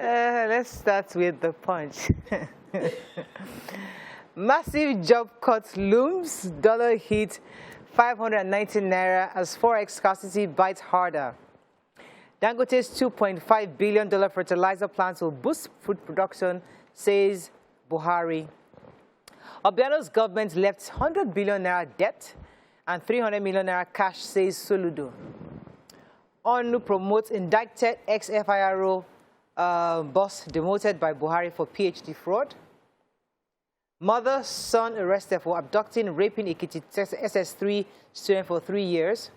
Let's start with the punch. Massive job cut looms. Dollar hit 590 naira as Forex scarcity bites harder. Dangote's $2.5 billion fertilizer plant will boost food production, says Buhari. Obiano's government left 100 billion naira debt and 300 million naira cash, says Soludo. ONU promotes indicted ex-FIRO boss demoted by Buhari for PhD fraud. Mother, son arrested for abducting, raping Ekiti SS3 student for 3 years.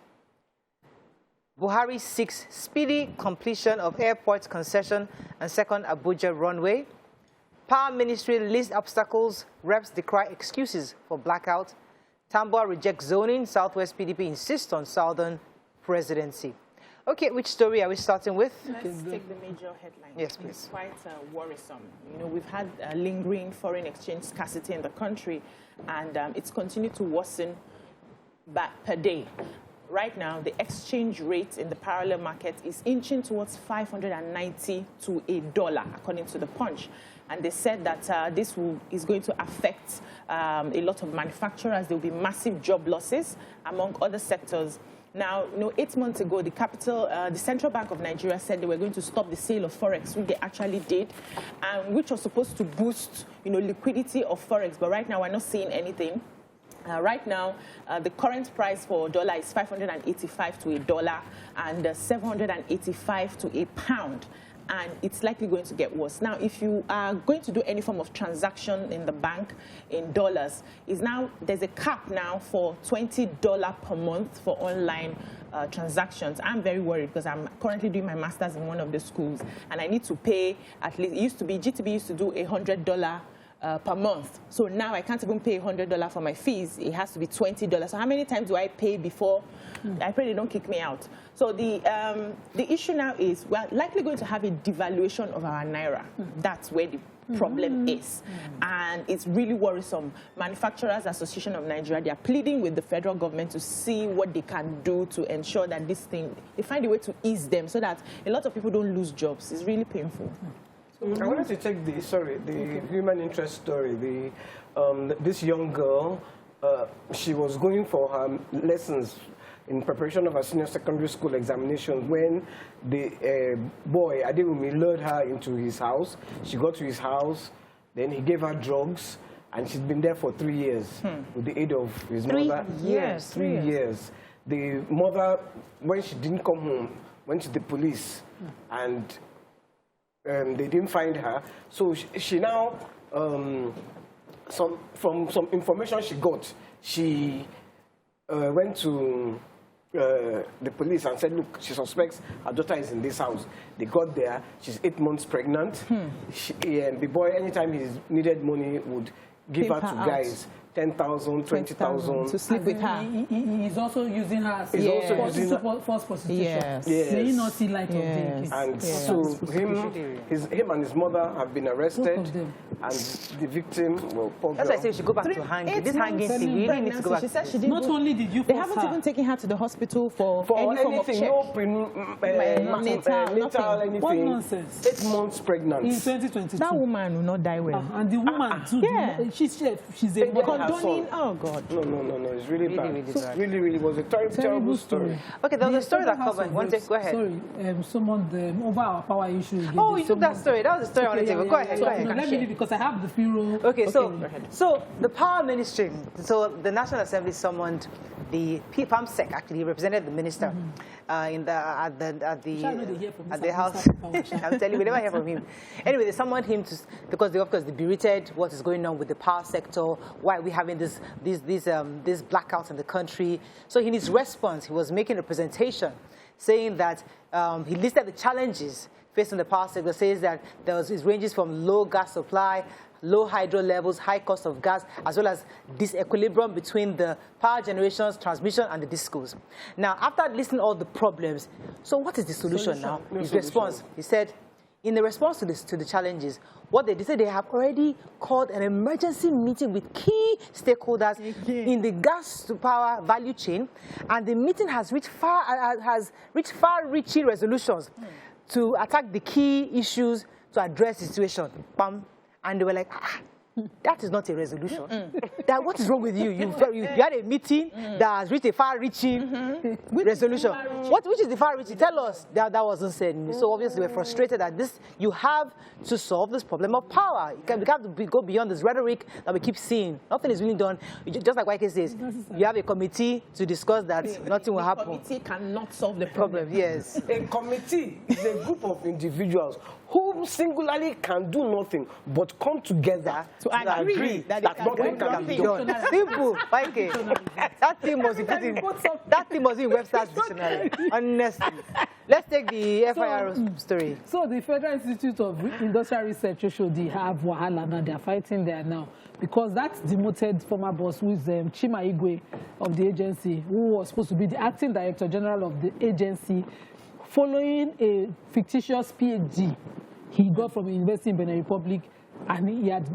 Buhari seeks speedy completion of airport concession and second Abuja runway. Power Ministry lists obstacles. Reps decry excuses for blackout. Tambua rejects zoning. Southwest PDP insists on southern presidency. Okay, which story are we starting with? Let's take the major headlines. Yes, please. It's quite worrisome. You know, we've had lingering foreign exchange scarcity in the country, and it's continued to worsen per day. Right now, the exchange rate in the parallel market is inching towards 590 to $1, according to the Punch. And they said that this is going to affect a lot of manufacturers. There will be massive job losses among other sectors. Now, 8 months ago, the Central Bank of Nigeria said they were going to stop the sale of Forex, which they actually did, which was supposed to boost, liquidity of Forex. But right now, we're not seeing anything. Right now, the current price for dollar is 585 to $1 and 785 to a pound. And it's likely going to get worse. Now, if you are going to do any form of transaction in the bank in dollars, there's a cap now for $20 per month for online transactions. I'm very worried because I'm currently doing my master's in one of the schools, and I need to pay at least, GTB used to do $100 per month. So now I can't even pay $100 for my fees. It has to be $20. So how many times do I pay before? I pray they don't kick me out. So the issue now is we're likely going to have a devaluation of our naira. That's where the problem is. And it's really worrisome. Manufacturers Association of Nigeria, they are pleading with the federal government to see what they can do to ensure that they find a way to ease them so that a lot of people don't lose jobs. It's really painful. I wanted to take the human interest story. This young girl, she was going for her lessons in preparation of her senior secondary school examination when the boy, Adewumi, lured her into his house. She got to his house, then he gave her drugs, and she's been there for 3 years with the aid of his mother. 3 years? 3 years. The mother, when she didn't come home, went to the police, and they didn't find her. So she now, from some information she got, she went to the police and said, look, she suspects her daughter is in this house. They got there. She's 8 months pregnant. And the boy, anytime he needed money, would give her to guys. 10,000, 20,000. To sleep with her. He's also using her as false prostitution. Yes. May you not see light of day. And so him and his mother have been arrested. And the victim, well, poor girl. That's why I say she should go back to hanging. This hanging thing, we really need to go back. She said she didn't. Not only did you They haven't even taken her to the hospital for any form of check. Natal, anything. What nonsense? 8 months pregnant. In 2022. That woman will not die well. And the woman too. She's a mother. Oh God. No. It's really bad. Really was a terrible story. Okay, there was a story that covered. Go ahead. Sorry, someone over our power issue. Oh, you took that story. That was the story I wanted to go. Go ahead. No, let me leave because I have the funeral. Okay, so the Power Ministry, so the National Assembly summoned the PAMSEC, actually, he represented the minister at the House. I'm telling you, we never hear from him. Anyway, they summoned him because they, of course, they berated what is going on with the power sector, why are we having these blackouts in the country. So in his response, he was making a presentation saying that he listed the challenges facing the power sector, says that it ranges from low gas supply, low hydro levels, high cost of gas, as well as disequilibrium between the power generations, transmission, and the discos. Now, after listing all the problems, so what is the solution now? His response, he said, in the response to the challenges, what they said, they have already called an emergency meeting with key stakeholders in the gas to power value chain, and the meeting has reached far-reaching resolutions to attack the key issues to address the situation. Bam. And they were like, that is not a resolution. That what is wrong with you? You had a meeting that has reached a far-reaching resolution. Which is the far-reaching? Tell us. That wasn't said. So obviously we're frustrated that you have to solve this problem of power. We have to go beyond this rhetoric that we keep seeing. Nothing is really done. Just like YK says, you have a committee to discuss that. Nothing will happen. The committee cannot solve the problem. Yes. A committee is a group of individuals who singularly can do nothing but come together to agree that nothing can be done. Simple. Okay. That thing must be put in. That thing must be in Webster's dictionary. Honestly. Let's take the FIR story. So the Federal Institute of Industrial Research they have wahala now. They are fighting there now because that demoted former boss, who is Chima Igwe of the agency, who was supposed to be the acting director general of the agency, following a fictitious PhD he got from a university in Benin Republic, and he had,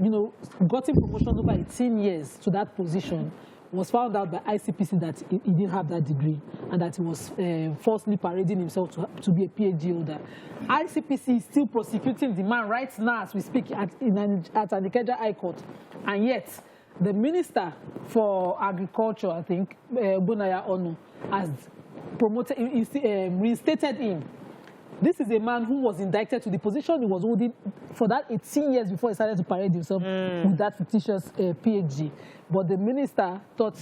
gotten promotion over 18 years to that position, was found out by ICPC that he didn't have that degree and that he was falsely parading himself to be a PhD holder. ICPC is still prosecuting the man right now as we speak at Ikeja High Court, and yet the Minister for Agriculture, I think, Bonaya Onu, has reinstated him. This is a man who was indicted to the position he was holding for that 18 years before he started to parade himself with that fictitious PhD. But the minister thought,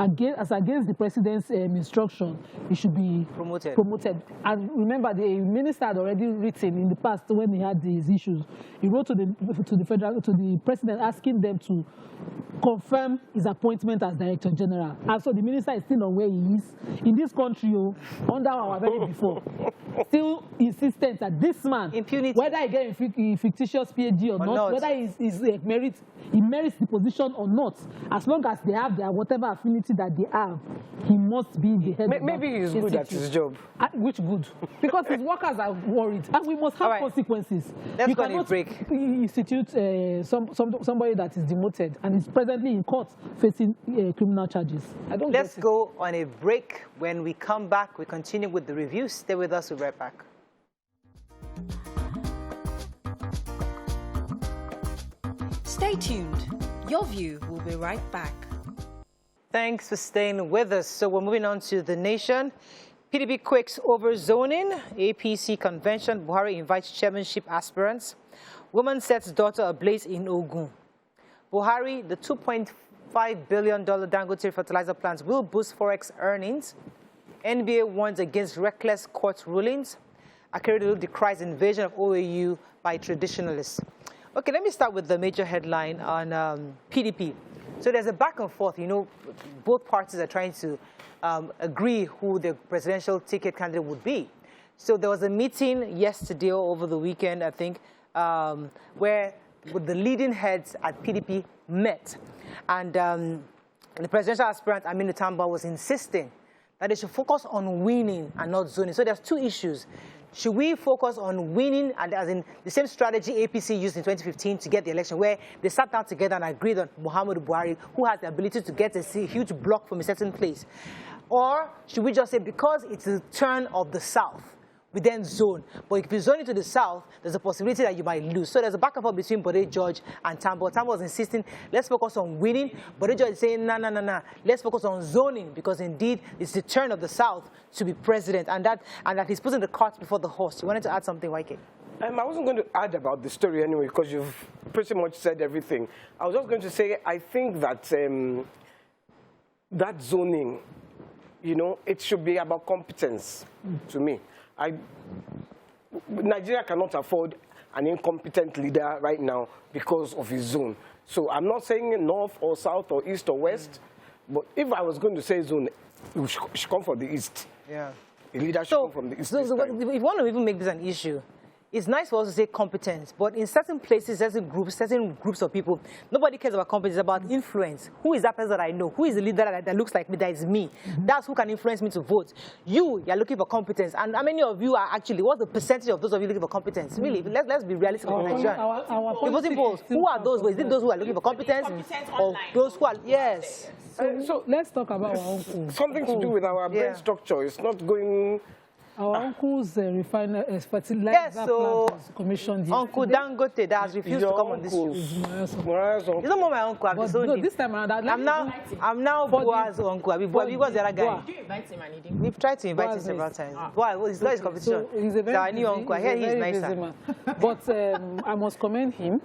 against the president's instruction, he should be promoted. And remember, the minister had already written in the past when he had these issues. He wrote to the president asking them to confirm his appointment as Director General. And so the minister is still on where he is. In this country, under our very before, still insistent that this man, impunity, whether he gets a fictitious PhD or not, whether he merits the position or not, as long as they have their whatever affinity that they have, he must be the head. Maybe he's good at his job. Which good? Because his workers are worried, and we must have consequences. Let's go on a break. Institute somebody that is demoted and is presently in court facing criminal charges. Let's go on a break. When we come back, we continue with the review. Stay with us. We'll be right back. Stay tuned. Your View will be right back. Thanks for staying with us. So we're moving on to the nation. PDP quakes over zoning. APC convention. Buhari invites chairmanship aspirants. Woman sets daughter ablaze in Ogun. Buhari, the $2.5 billion Dangote fertilizer plant will boost Forex earnings. NBA warns against reckless court rulings. Akeredolu decries invasion of OAU by traditionalists. Okay, let me start with the major headline on PDP. So there's a back and forth. Both parties are trying to agree who the presidential ticket candidate would be. So there was a meeting yesterday or over the weekend, I think, where the leading heads at PDP met. And the presidential aspirant, Aminu Tamba, was insisting that they should focus on winning and not zoning. So there's two issues. Should we focus on winning, and as in the same strategy APC used in 2015 to get the election, where they sat down together and agreed on Muhammadu Buhari, who has the ability to get a huge block from a certain place? Or should we just say, because it's the turn of the South, we then zone? But if you zone into the South, there's a possibility that you might lose. So there's a back and forth between Bode George and Tambo. Tambo was insisting, let's focus on winning. Bode George is saying, no. Let's focus on zoning, because indeed it's the turn of the South to be president, and that he's putting the cart before the horse. You wanted to add something, YK? I wasn't going to add about the story anyway, because you've pretty much said everything. I was just going to say, I think that that zoning, it should be about competence to me. Nigeria cannot afford an incompetent leader right now because of his zone. So I'm not saying north or south or east or west, but if I was going to say zone, it should come from the east. Yeah. The leader should come from the east. So if you want to even make this an issue, it's nice for us to say competence, but in certain places, certain groups of people, nobody cares about competence, it's about influence. Who is that person that I know? Who is the leader that looks like me, that is me? That's who can influence me to vote. You're looking for competence. And how many of you are actually, what's the percentage of those of you looking for competence? Really, let's be realistic in Nigeria. The voting polls, who are those? Is it those who are looking for competence? Or those who are, yes. So let's talk about our own something to do with our brain structure. It's not going Our uncle's fertilizer Yes, so plant was commissioned Uncle Dangote that has refused to come on this show. It's not more my uncle. I've disowned him. This time around, I'm now Boaz's uncle. Boaz was the other guy. Did you invite him and he didn't? We've tried to invite him several times. Boaz, he's got his competition. So he's a very our new uncle. I hear he's nicer. But I must commend him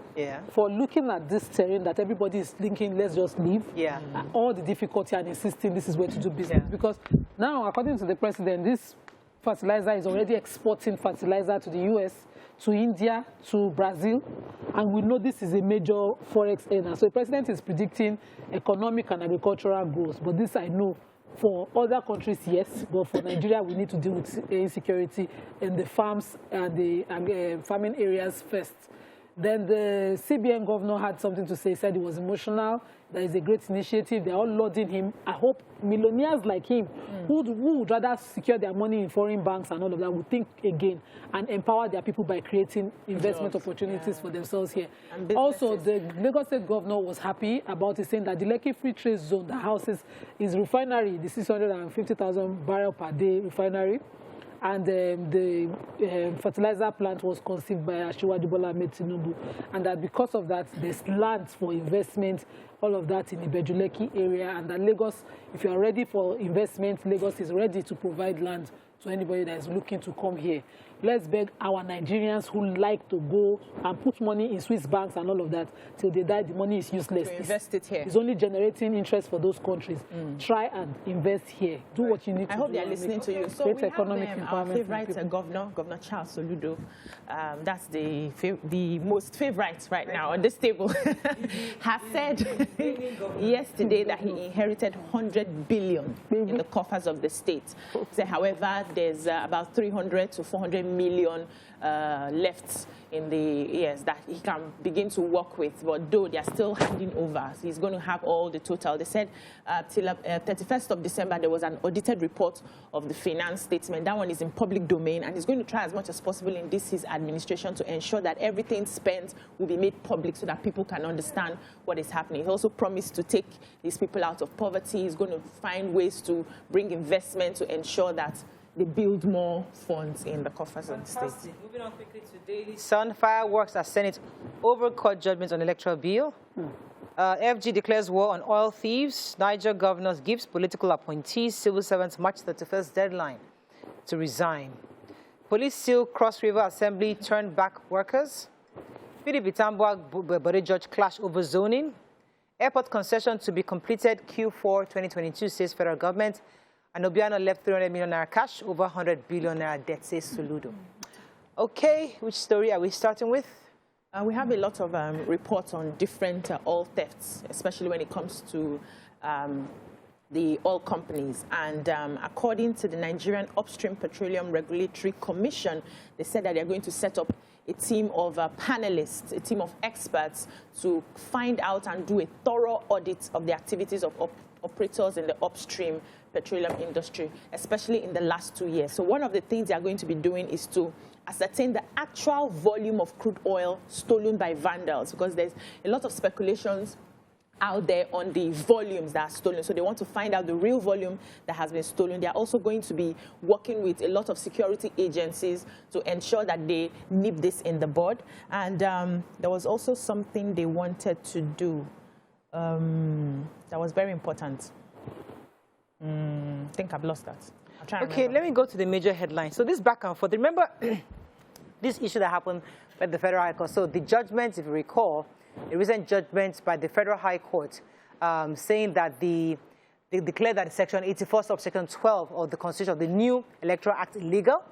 for looking at this terrain that everybody is thinking, let's just leave. Yeah. All the difficulty and insisting this is where to do business. Because now, according to the president, this fertilizer is already exporting fertilizer to the US, to India, to Brazil, and we know this is a major forex earner. So the president is predicting economic and agricultural growth, but this I know for other countries, yes, but for Nigeria, we need to deal with insecurity in the farms and the farming areas first. Then the CBN governor had something to say, said it was emotional. That is a great initiative. They're all lauding him. I hope millionaires like him, who would rather secure their money in foreign banks and all of that, would think again and empower their people by creating investment opportunities for themselves here. Also, the Lagos State governor was happy about it, saying that the Lekki Free Trade Zone that houses his refinery, the 650,000 barrel per day refinery, and the fertilizer plant was conceived by Asiwaju Bola Ahmed Tinubu, and that because of that, there's lands for investment, all of that in the Bejuleki area, and that Lagos, if you are ready for investment, Lagos is ready to provide land to anybody that is looking to come here. Let's beg our Nigerians who like to go and put money in Swiss banks and all of that till they die. The money is useless. To invest it here. It's only generating interest for those countries. Try and invest here. Do what you need to do. I hope they are listening to you. So we economic have our favorite Governor Charles Soludo. That's the most favorite right now on this table. has said yesterday that he inherited 100 billion in the coffers of the state. So, however, there's about 300 to 400 million left in the years that he can begin to work with, but though they're still handing over, so he's going to have all the total. They said till 31st of December, there was an audited report of the finance statement. That one is in public domain, and he's going to try as much as possible in his administration to ensure that everything spent will be made public so that people can understand what is happening. He also promised to take these people out of poverty. He's going to find ways to bring investment to ensure that they build more funds in the coffers of the state. Moving on quickly to Daily Sun. Fireworks as Senate over court judgment on electoral bill. FG declares war on oil thieves. Niger governors gives political appointees civil servants March 31st deadline to resign. Police seal Cross River Assembly turned back workers. PDP Tamboa Body Judge clash over zoning. Airport concession to be completed Q4 2022, says federal government. And Obiano left 300 million naira cash, over 100 billion naira debt, says Soludo. Okay, which story are we starting with? We have a lot of reports on different oil thefts, especially when it comes to the oil companies. And according to the Nigerian Upstream Petroleum Regulatory Commission, they said that they're going to set up a team of panelists, a team of experts to find out and do a thorough audit of the activities of operators in the upstream petroleum industry, especially in the last 2 years. So one of the things they are going to be doing is to ascertain the actual volume of crude oil stolen by vandals, because there's a lot of speculations out there on the volumes that are stolen. So they want to find out the real volume that has been stolen. They're also going to be working with a lot of security agencies to ensure that they nip this in the bud. And there was also something they wanted to do that was very important. I think I've lost that. I'll try and remember. Let me go to the major headlines. So this back and forth. Remember this issue that happened at the Federal High Court. So the judgment, if you recall, a recent judgment by the Federal High Court saying that they declared that Section 84, subsection 12 of the Constitution of the new Electoral Act illegal,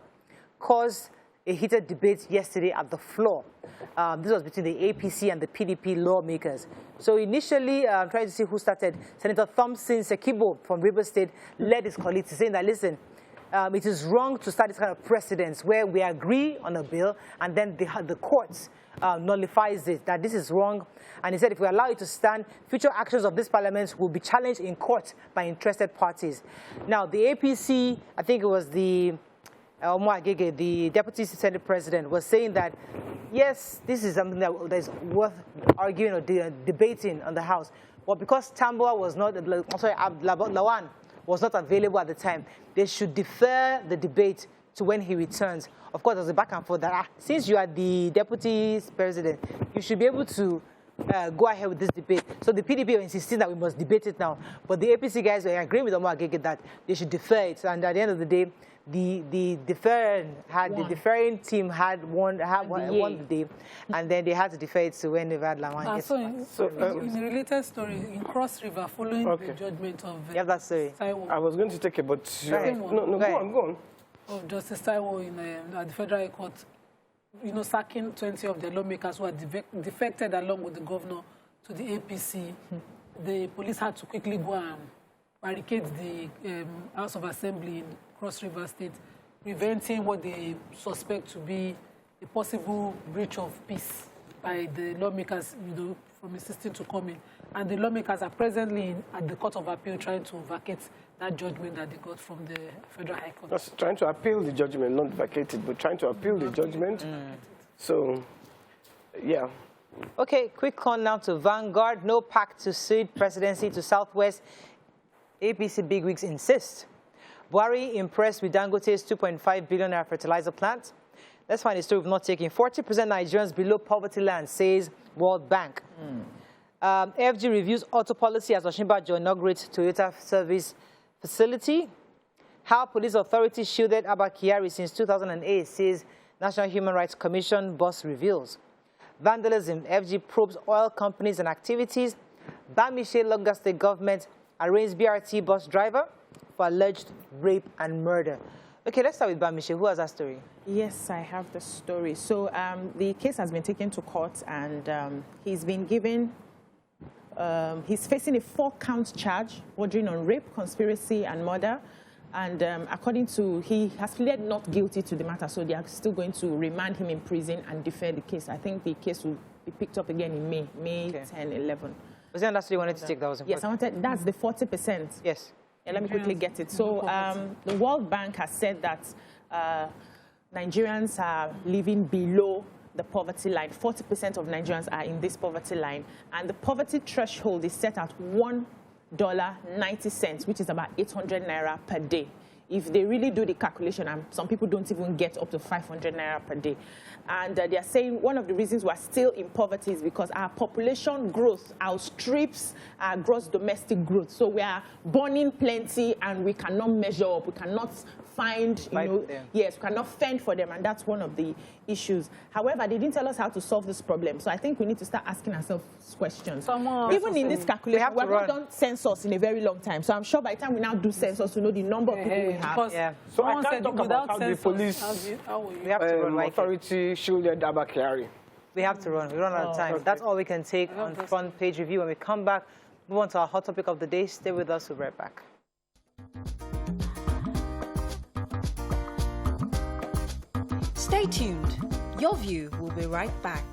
caused a heated debate yesterday at the floor. This was between the APC and the PDP lawmakers. So initially, I'm trying to see who started. Senator Thompson Sekibo from Rivers State led his colleagues saying that, listen, it is wrong to start this kind of precedence where we agree on a bill and then the courts nullifies it, that this is wrong. And he said if we allow it to stand, future actions of this parliament will be challenged in court by interested parties. Now, the APC, I think it was the Deputy Senate President, was saying that, yes, this is something that is worth arguing or debating on the House. But because Tamboa was not, Lawan was not available at the time, they should defer the debate to when he returns. Of course, there's a back and forth that since you are the deputy president, you should be able to go ahead with this debate. So the PDP are insisting that we must debate it now. But the APC guys are agreeing with Omo Agege that they should defer it. And at the end of the day, the deferring team had won the day, and then they had to defer it to when they've had Lawan. So in a related story, in Cross River, following the judgment of you have that story. I was going to take it, but go on. Of Justice Taiwo at the Federal High Court, sacking 20 of the lawmakers who had defected along with the governor to the APC. The police had to quickly go and barricade the House of Assembly in Cross River State, preventing what they suspect to be a possible breach of peace by the lawmakers, from insisting to come in. And the lawmakers are presently at the Court of Appeal trying to vacate that judgment that they got from the Federal High Court. That's trying to appeal the judgment, not vacate it, but trying to appeal the judgment. So, yeah. Okay, quick on now to Vanguard. No pact to cede presidency to Southwest. APC bigwigs insist. Buhari impressed with Dangote's 2.5 billion fertilizer plant. Let's find a story we've not taken. 40% Nigerians below poverty line, says World Bank. FG reviews auto policy as Osinbajo inaugurates Toyota service facility. How police authorities shielded Abba Kyari since 2008, says National Human Rights Commission boss reveals. Vandalism, FG probes oil companies and activities. Bamishe Lagos State government arraigns BRT bus driver for alleged rape and murder. Okay, let's start with Bamishe. Who has that story? Yes, I have the story. So the case has been taken to court, and he's been given, he's facing a 4-count charge bordering on rape, conspiracy, and murder. And according to, he has pleaded not guilty to the matter, so they are still going to remand him in prison and defer the case. I think the case will be picked up again in May 10, 11. Was there another story you wanted to take that was important? Yes, I wanted, that's the 40%. Yes. Yeah, let me quickly get it. So the World Bank has said that Nigerians are living below the poverty line. 40% of Nigerians are in this poverty line. And the poverty threshold is set at $1.90, which is about 800 naira per day. If they really do the calculation, and some people don't even get up to 500 naira per day. And they are saying one of the reasons we're still in poverty is because our population growth outstrips our gross domestic growth. So we are burning plenty and we cannot measure up. We cannot find, we cannot fend for them, and that's one of the issues. However, they didn't tell us how to solve this problem. So I think we need to start asking ourselves questions. Even in this calculation, we have not done census in a very long time. So I'm sure by the time we now do census, we know the number of people we have. So I can't talk about how the police authority shielded Abba Kyari. We have to run. We run out of time. Okay. That's all we can take on front page review. When we come back, move on to our hot topic of the day. Stay with us. We'll be right back. Stay tuned. Your view will be right back.